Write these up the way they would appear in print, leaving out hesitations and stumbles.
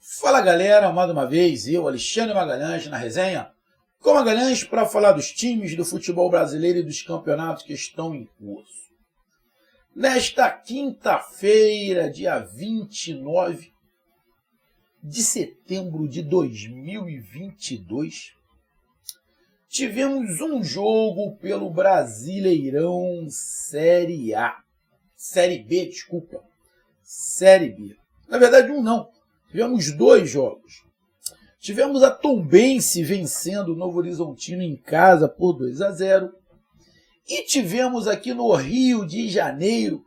Fala galera, mais uma vez, eu, Alexandre Magalhães, na resenha, com Magalhães para falar dos times do futebol brasileiro e dos campeonatos que estão em curso. Nesta quinta-feira, dia 29 de setembro de 2022, tivemos um jogo pelo Brasileirão Série B. Na verdade, não. Tivemos dois jogos. Tivemos a Tombense vencendo o Novo Horizontino em casa por 2-0. E tivemos aqui no Rio de Janeiro,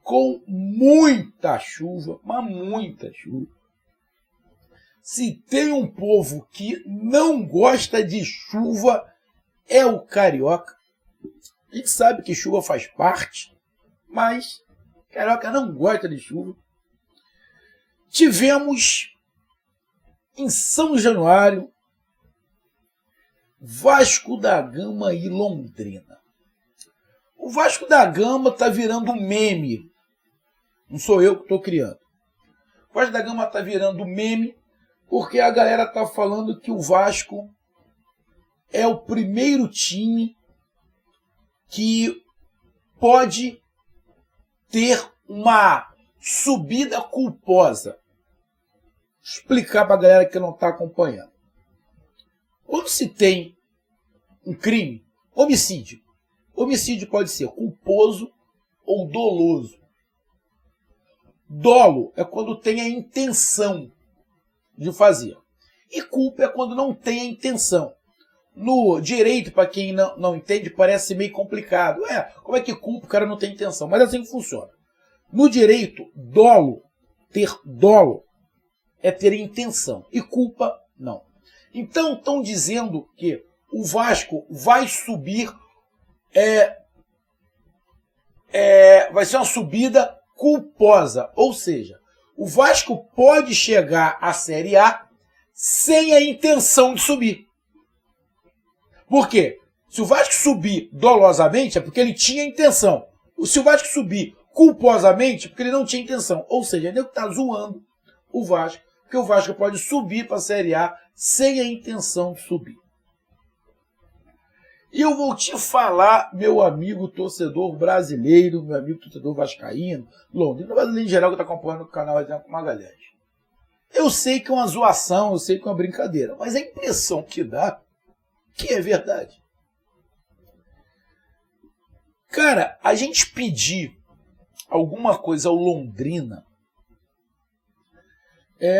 com muita chuva, mas muita chuva. Se tem um povo que não gosta de chuva, é o carioca. A gente sabe que chuva faz parte, mas o carioca não gosta de chuva. Tivemos em São Januário, Vasco da Gama e Londrina. O Vasco da Gama está virando um meme. Não sou eu que estou criando. O Vasco da Gama está virando meme porque a galera está falando que o Vasco é o primeiro time que pode ter uma subida culposa. Vou explicar para a galera que não está acompanhando. Quando se tem um crime, homicídio pode ser culposo ou doloso. Dolo é quando tem a intenção de fazer. E culpa é quando não tem a intenção. No direito, para quem não entende, parece meio complicado. Como é que culpa o cara não tem intenção? Mas é assim que funciona. No direito, ter dolo é ter intenção. E culpa, não. Então, estão dizendo que o Vasco vai subir, vai ser uma subida culposa. Ou seja, o Vasco pode chegar à Série A sem a intenção de subir. Por quê? Se o Vasco subir dolosamente, é porque ele tinha intenção. Se o Vasco subir culposamente, porque ele não tinha intenção. Ou seja, ele está zoando o Vasco, porque o Vasco pode subir para a Série A sem a intenção de subir. E eu vou te falar, meu amigo torcedor brasileiro, meu amigo torcedor vascaíno, Londrina, brasileiro em geral que está acompanhando o canal com Magalhães. Eu sei que é uma zoação, eu sei que é uma brincadeira, mas a impressão que dá que é verdade. Cara, a gente pedir alguma coisa ao Londrina,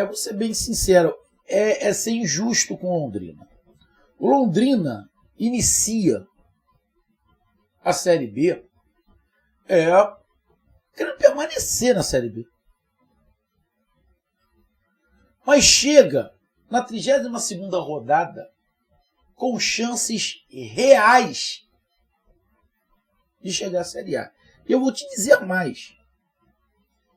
vou ser bem sincero, é ser injusto com o Londrina. O Londrina inicia a Série B querendo permanecer na Série B. Mas chega na 32ª rodada com chances reais de chegar à Série A. E eu vou te dizer mais.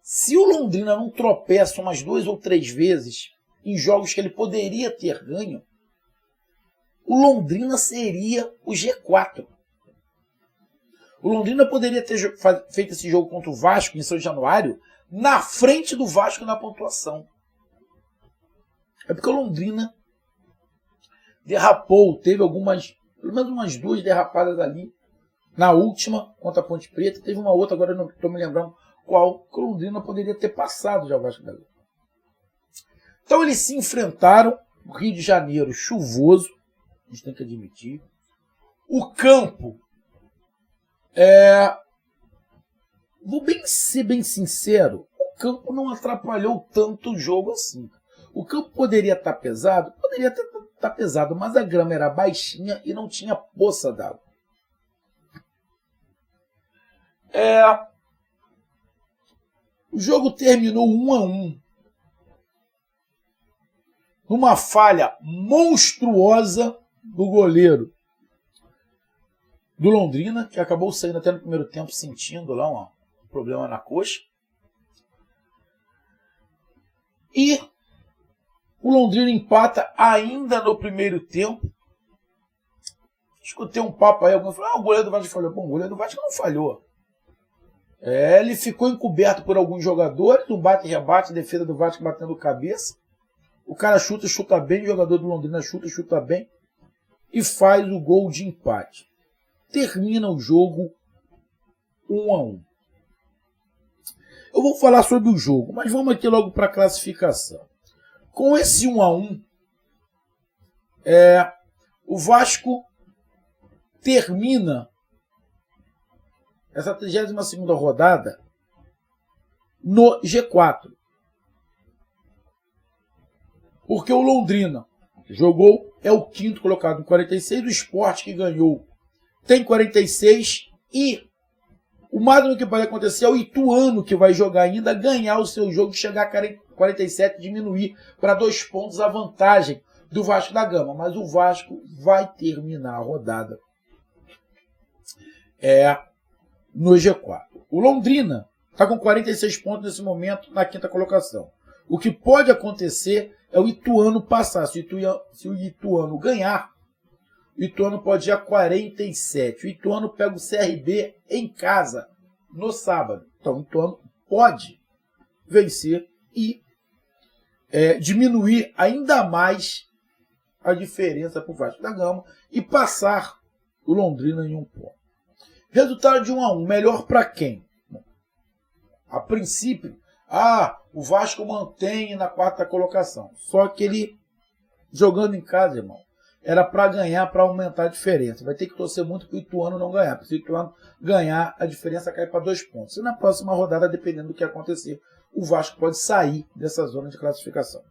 Se o Londrina não tropeça umas 2 ou 3 vezes em jogos que ele poderia ter ganho, o Londrina seria o G4. O Londrina poderia ter feito esse jogo contra o Vasco em São Januário na frente do Vasco na pontuação. É porque o Londrina derrapou, teve pelo menos umas 2 derrapadas ali. Na última, contra a Ponte Preta, teve uma outra, agora eu não estou me lembrando qual, que o Londrina poderia ter passado já o Vasco da Gama. Então eles se enfrentaram, no Rio de Janeiro, chuvoso, a gente tem que admitir. O campo, vou ser bem sincero, o campo não atrapalhou tanto o jogo assim. O campo poderia estar pesado? Poderia estar pesado, mas a grama era baixinha e não tinha poça d'água. O jogo terminou 1-1. Numa falha monstruosa do goleiro do Londrina, que acabou saindo até no primeiro tempo sentindo lá um problema na coxa. E o Londrina empata ainda no primeiro tempo. Escutei um papo aí, alguém falou, o goleiro do Vasco falhou. Bom, o goleiro do Vasco não falhou. Ele ficou encoberto por alguns jogadores, um bate-rebate, defesa do Vasco batendo cabeça. O cara chuta bem, o jogador do Londrina chuta bem e faz o gol de empate. Termina o jogo 1-1. Eu vou falar sobre o jogo, mas vamos aqui logo para a classificação. Com esse 1-1, o Vasco termina essa 32ª rodada no G4. Porque o Londrina jogou, é o 5º colocado com 46, o Sport que ganhou tem 46 e o máximo que pode acontecer é o Ituano, que vai jogar ainda, ganhar o seu jogo, chegar a 47, diminuir para 2 pontos a vantagem do Vasco da Gama. Mas o Vasco vai terminar a rodada no G4. O Londrina está com 46 pontos nesse momento na 5ª colocação. O que pode acontecer é o Ituano passar. Se o Ituano ganhar, o Ituano pode ir a 47. O Ituano pega o CRB em casa no sábado. Então o Ituano pode vencer e diminuir ainda mais a diferença para o Vasco da Gama e passar o Londrina em 1 ponto. Resultado de 1-1. Melhor para quem? Bom, a princípio, o Vasco mantém na 4ª colocação. Só que ele, jogando em casa, irmão, era para ganhar, para aumentar a diferença. Vai ter que torcer muito para o Ituano não ganhar. Porque se o Ituano ganhar, a diferença cai para 2 pontos. E na próxima rodada, dependendo do que acontecer, o Vasco pode sair dessa zona de classificação.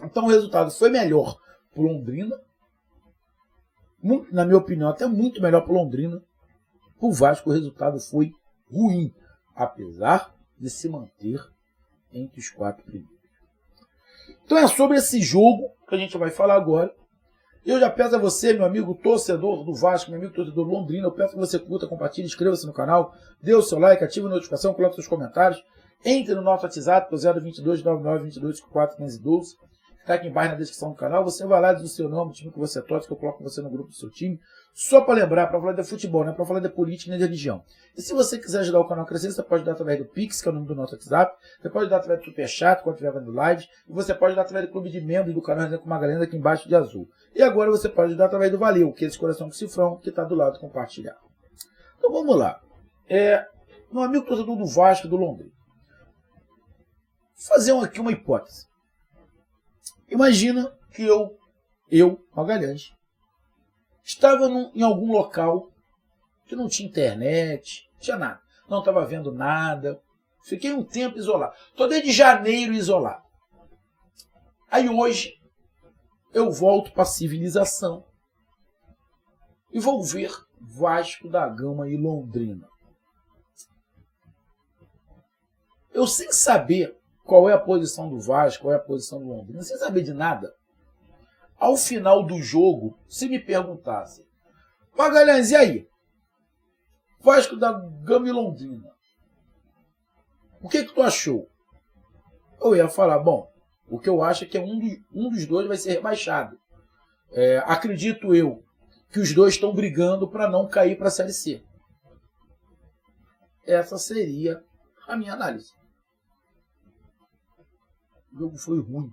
Então o resultado foi melhor para o Londrina. Na minha opinião, até muito melhor para o Londrina. Para o Vasco o resultado foi ruim, apesar de se manter entre os 4 primeiros. Então é sobre esse jogo que a gente vai falar agora. Eu já peço a você, meu amigo torcedor do Vasco, meu amigo torcedor do Londrina, eu peço que você curta, compartilhe, inscreva-se no canal, dê o seu like, ative a notificação, coloque seus comentários, entre no nosso WhatsApp, 022 9922 541512, está aqui embaixo na descrição do canal, você vai lá, diz o seu nome, o time que você torce, que eu coloco você no grupo do seu time, só para lembrar, para falar de futebol, não é para falar de política nem de religião. E se você quiser ajudar o canal a crescer, você pode dar através do Pix, que é o nome do nosso WhatsApp, você pode dar através do Superchat, quando estiver vendo live, e você pode dar através do clube de membros do canal com uma galera aqui embaixo de azul. E agora você pode dar através do Valeu, que é esse coração com cifrão, que está do lado compartilhar. Então vamos lá. Meu amigo torcedor do Vasco do Londrina. Vou fazer aqui uma hipótese. Imagina que eu, Magalhães, estava em algum local que não tinha internet, não tinha nada. Não estava vendo nada. Fiquei um tempo isolado. Estou desde janeiro isolado. Aí hoje eu volto para a civilização e vou ver Vasco da Gama e Londrina. Eu sem saber qual é a posição do Vasco, qual é a posição do Londrina, sem saber de nada. Ao final do jogo, se me perguntasse, Magalhães, e aí? Vasco da Gama e Londrina. O que tu achou? Eu ia falar, bom, o que eu acho é que um dos dois vai ser rebaixado. Acredito eu que os dois estão brigando para não cair para a Série C. Essa seria a minha análise. O jogo foi ruim.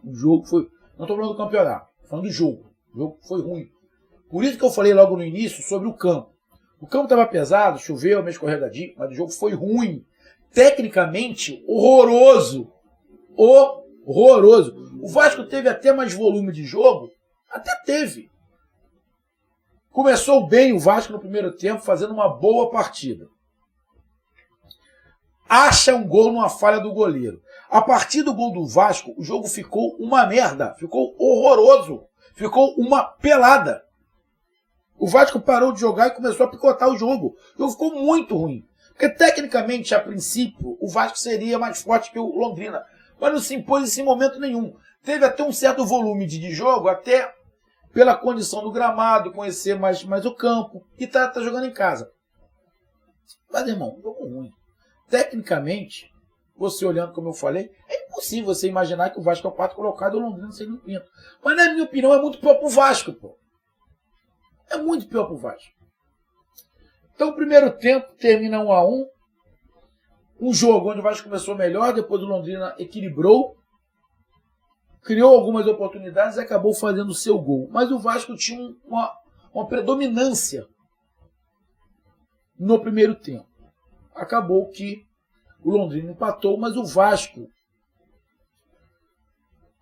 O jogo foi... Não estou falando do campeonato, estou falando do jogo. O jogo foi ruim. Por isso que eu falei logo no início sobre o campo. O campo estava pesado, choveu, meio escorregadio, mas o jogo foi ruim. Tecnicamente, horroroso. Horroroso. O Vasco teve até mais volume de jogo? Até teve. Começou bem o Vasco no primeiro tempo, fazendo uma boa partida. Acha um gol numa falha do goleiro. A partir do gol do Vasco, o jogo ficou uma merda. Ficou horroroso. Ficou uma pelada. O Vasco parou de jogar e começou a picotar o jogo. O jogo ficou muito ruim. Porque, tecnicamente, a princípio, o Vasco seria mais forte que o Londrina. Mas não se impôs em momento nenhum. Teve até um certo volume de jogo, até pela condição do gramado, conhecer mais o campo. E tá jogando em casa. Mas, irmão, jogo ruim. Tecnicamente, você olhando como eu falei, é impossível você imaginar que o Vasco é o 4º colocado e o Londrina seria o 5º. Mas, na minha opinião, é muito pior pro Vasco, pô. É muito pior pro Vasco. Então, o primeiro tempo termina 1-1. Um jogo onde o Vasco começou melhor, depois o Londrina equilibrou. criou algumas oportunidades e acabou fazendo o seu gol. Mas o Vasco tinha uma predominância no primeiro tempo. Acabou que o Londrina empatou, mas o Vasco...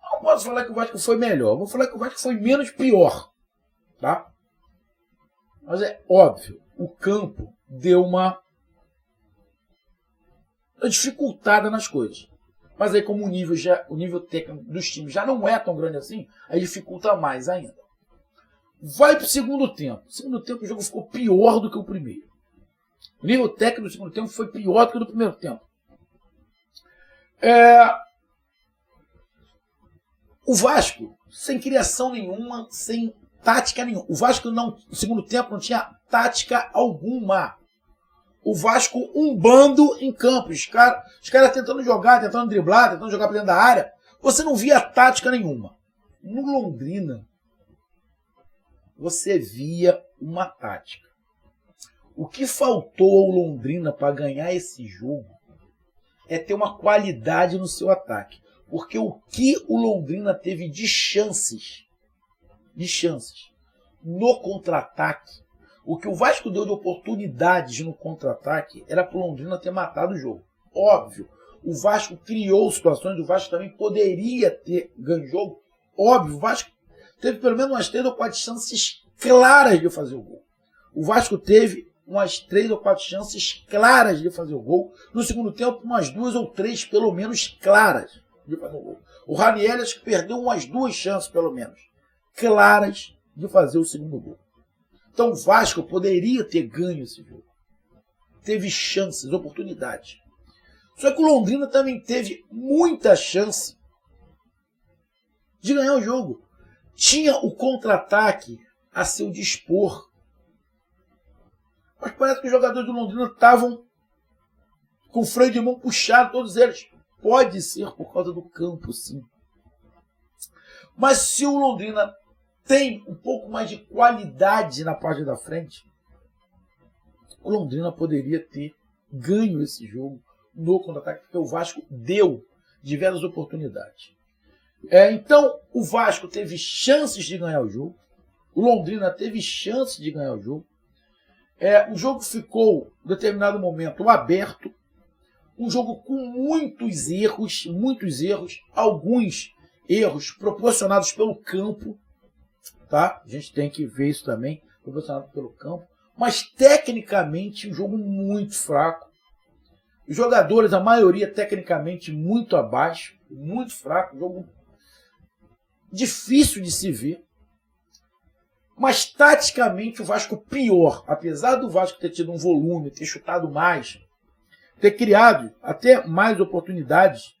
Não posso falar que o Vasco foi melhor, vou falar que o Vasco foi menos pior. Tá? Mas é óbvio, o campo deu uma dificultada nas coisas. Mas aí como o nível técnico dos times já não é tão grande assim, aí dificulta mais ainda. Vai para o segundo tempo. No segundo tempo o jogo ficou pior do que o primeiro. O nível técnico do segundo tempo foi pior do que o do primeiro tempo. O Vasco, sem criação nenhuma, sem tática nenhuma. O Vasco no segundo tempo não tinha tática alguma. O Vasco umbando em campo. Os caras tentando jogar, tentando driblar, tentando jogar para dentro da área. Você não via tática nenhuma. No Londrina, você via uma tática. O que faltou ao Londrina para ganhar esse jogo é ter uma qualidade no seu ataque. Porque o que o Londrina teve de chances no contra-ataque, o que o Vasco deu de oportunidades no contra-ataque era para o Londrina ter matado o jogo. Óbvio, o Vasco criou situações, o Vasco também poderia ter ganho o jogo. Óbvio, o Vasco teve pelo menos umas 3 ou 4 chances claras de fazer o gol. O Vasco teve umas 3 ou 4 chances claras de fazer o gol. No segundo tempo, umas 2 ou 3 pelo menos claras de fazer o gol. O Ranieri acho que perdeu umas 2 chances pelo menos claras de fazer o segundo gol. Então o Vasco poderia ter ganho esse jogo. Teve chances, oportunidades. Só que o Londrina também teve muita chance de ganhar o jogo. Tinha o contra-ataque a seu dispor. Mas parece que os jogadores do Londrina estavam com o freio de mão puxado, todos eles. Pode ser por causa do campo, sim. Mas se o Londrina tem um pouco mais de qualidade na parte da frente, o Londrina poderia ter ganho esse jogo no contra-ataque, porque o Vasco deu diversas oportunidades. Então, o Vasco teve chances de ganhar o jogo, o Londrina teve chances de ganhar o jogo. O jogo ficou, em determinado momento, aberto, um jogo com muitos erros, alguns erros proporcionados pelo campo, tá? A gente tem que ver isso também, proporcionado pelo campo, mas tecnicamente um jogo muito fraco. Os jogadores, a maioria tecnicamente muito abaixo, muito fraco, um jogo difícil de se ver. Mas taticamente o Vasco pior, apesar do Vasco ter tido um volume, ter chutado mais, ter criado até mais oportunidades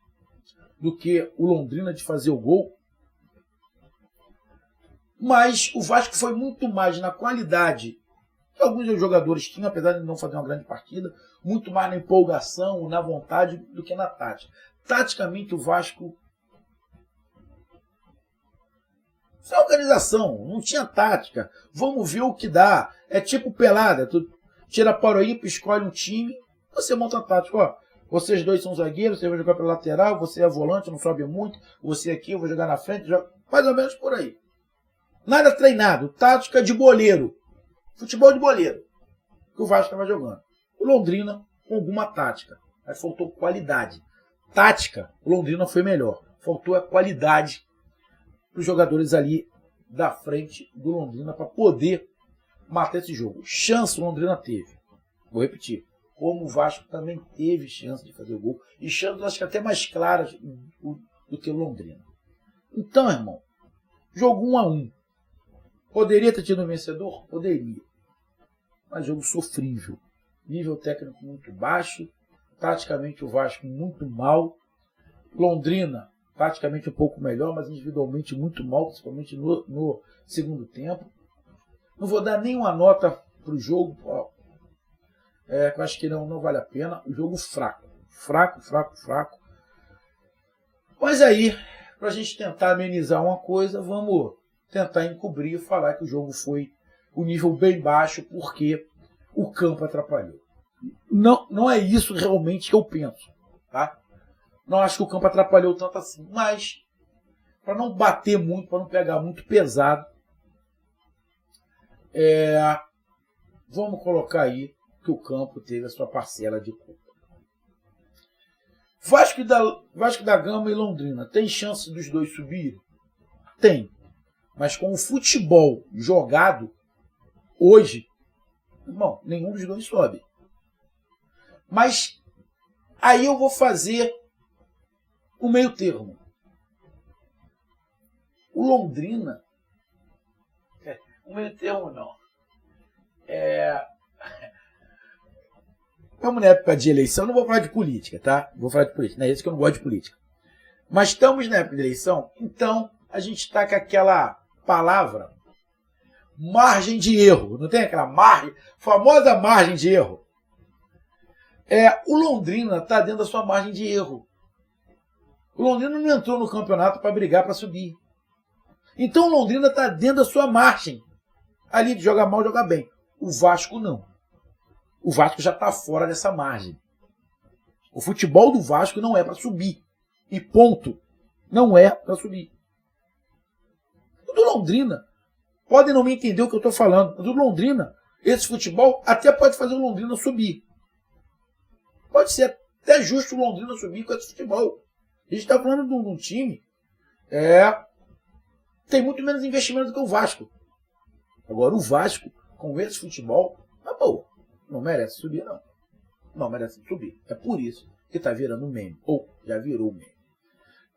do que o Londrina de fazer o gol. Mas o Vasco foi muito mais na qualidade que alguns dos jogadores tinham, apesar de não fazer uma grande partida, muito mais na empolgação, na vontade, do que na tática. Taticamente o Vasco... Isso é organização, não tinha tática. Vamos ver o que dá. É tipo pelada. Tu tira para o ímpar, escolhe um time, você monta a tática. Ó, vocês dois são zagueiros, você vai jogar pela lateral, você é volante, não sobe muito, você aqui, eu vou jogar na frente, mais ou menos por aí. Nada treinado, tática de boleiro. Futebol de boleiro. Que o Vasco estava jogando. O Londrina com alguma tática. Mas faltou qualidade. Tática, o Londrina foi melhor. Faltou a qualidade para os jogadores ali da frente do Londrina para poder matar esse jogo. Chance o Londrina teve. Vou repetir. Como o Vasco também teve chance de fazer o gol. E chances acho que até mais claras do que o Londrina. Então, irmão, jogo 1-1. Poderia ter tido um vencedor? Poderia. Mas jogo sofrível. Nível técnico muito baixo. Taticamente o Vasco muito mal. Londrina taticamente um pouco melhor, mas individualmente muito mal, principalmente no segundo tempo. Não vou dar nenhuma nota para o jogo, que eu acho que não vale a pena. O jogo fraco. Fraco. Mas aí, para a gente tentar amenizar uma coisa, vamos tentar encobrir e falar que o jogo foi um nível bem baixo porque o campo atrapalhou. Não é isso realmente que eu penso, tá? Não acho que o campo atrapalhou tanto assim, mas para não bater muito, para não pegar muito pesado, vamos colocar aí que o campo teve a sua parcela de culpa. Vasco da Gama e Londrina, tem chance dos dois subirem? Tem. Mas com o futebol jogado hoje, irmão, nenhum dos dois sobe. Mas aí eu vou fazer o meio termo. O Londrina... o meio termo não. Estamos na época de eleição, não vou falar de política, tá? Vou falar de política, não é isso que eu não gosto de política. Mas estamos na época de eleição, então a gente está com aquela palavra margem de erro. Não tem aquela famosa margem de erro? O Londrina está dentro da sua margem de erro. O Londrina não entrou no campeonato para brigar para subir. Então o Londrina está dentro da sua margem. Ali de jogar mal, jogar bem. O Vasco não. O Vasco já está fora dessa margem. O futebol do Vasco não é para subir. E ponto. Não é para subir. O do Londrina, podem não me entender o que eu estou falando. O do Londrina, esse futebol até pode fazer o Londrina subir. Pode ser até justo o Londrina subir com esse futebol. A gente está falando de um time tem muito menos investimento do que o Vasco. Agora o Vasco, com esse futebol, tá bom. Não merece subir, não. Não merece subir. É por isso que está virando meme. Ou já virou meme.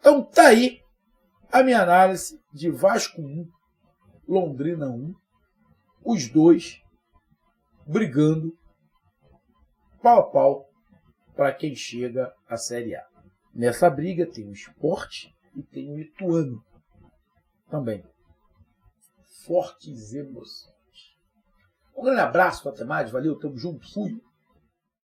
Então tá aí a minha análise de Vasco 1, Londrina 1. Os dois brigando pau a pau para quem chega à Série A. Nessa briga tem o Sport e tem o Ituano também. Fortes emoções. Um grande abraço para a Temade. Valeu, tamo junto. Fui.